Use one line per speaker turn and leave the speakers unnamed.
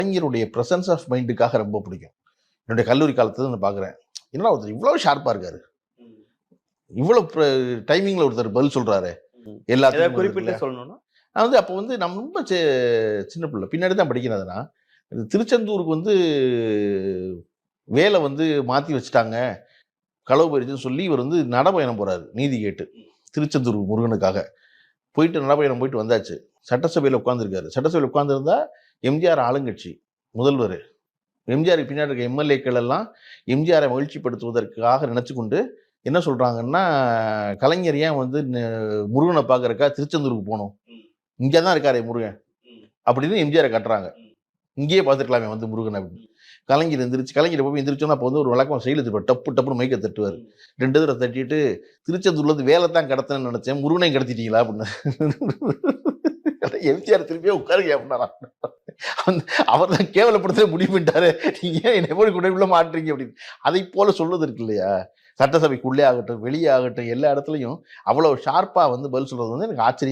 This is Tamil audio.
கலைஞருடைய பிரசன்ஸ் ஆஃப் மைண்டுக்காக ரொம்ப பிடிக்கும். என்னுடைய கல்லூரி காலத்துல நான் பார்க்குறேன். என்னடா ஒருத்தர் இவ்வளவு ஷார்ப்பா இருக்காரு, இவ்வளவு டைமிங்ல ஒருத்தர் பதில் சொல்றாரு எல்லாத்துக்கும்.
குறிப்பிட்டு சொல்லணும்னா
நான் வந்து அப்போ வந்து நம்ம ரொம்ப சின்ன பிள்ளை, பின்னாடி தான் படிக்கிறதுனா திருச்செந்தூருக்கு வந்து வேலை வந்து மாற்றி வச்சுட்டாங்க, களவு போயிடுச்சுன்னு சொல்லி இவர் வந்து நடைபயணம் போறாரு நீதி கேட்டு திருச்செந்தூர் முருகனுக்காக. போயிட்டு நடைபயணம் போயிட்டு வந்தாச்சு. சட்டசபையில் உட்காந்துருக்காரு. சட்டசபையில் உட்காந்துருந்தா எம்ஜிஆர் ஆளுங்கட்சி முதல்வர், எம்ஜிஆருக்கு பின்னாடி இருக்க எம்எல்ஏக்கள் எல்லாம் எம்ஜிஆரை மகிழ்ச்சிப்படுத்துவதற்காக நினைச்சு கொண்டு என்ன சொல்றாங்கன்னா, கலைஞர் ஏன் வந்து முருகனை பார்க்கறக்கா திருச்செந்தூருக்கு போகணும், இங்கே தான் இருக்காரே முருகன் அப்படின்னு எம்ஜிஆரை காட்டுறாங்க. இங்கேயே பார்த்துருக்கலாமே வந்து முருகன் அப்படின்னு. கலைஞர் எந்திரிச்சு, கலைஞர் போய் எந்திரிச்சோன்னா அப்போ வந்து ஒரு வழக்கம் செயல் தட்டுவார், டப்பு டப்புன்னு மைக்கை தட்டுவார். 2 தடவை தட்டிட்டு, திருச்செந்தூர்லேருந்து வேலை தான் கடத்தணும்னு நினைச்சேன், முருகனையும் கடத்திட்டீங்களா அப்படின்னு. எம்ஜிஆர் திருப்பியே உட்காருங்க அப்படின்னா, அவர் தான் கேவலப்படுத்த முடிவு பண்ணிட்டாரு, நீங்க ஏன் என்னை போய் கூட மாட்டுறீங்க அப்படின்னு. அதை போல சொல்லுது இருக்கு இல்லையா, சட்டசபைக்குள்ளே ஆகட்டும் வெளியே ஆகட்டும் எல்லா இடத்துலையும் அவ்வளவு ஷார்ப்பா வந்து பதில் சொல்றது வந்து எனக்கு ஆச்சரியம்.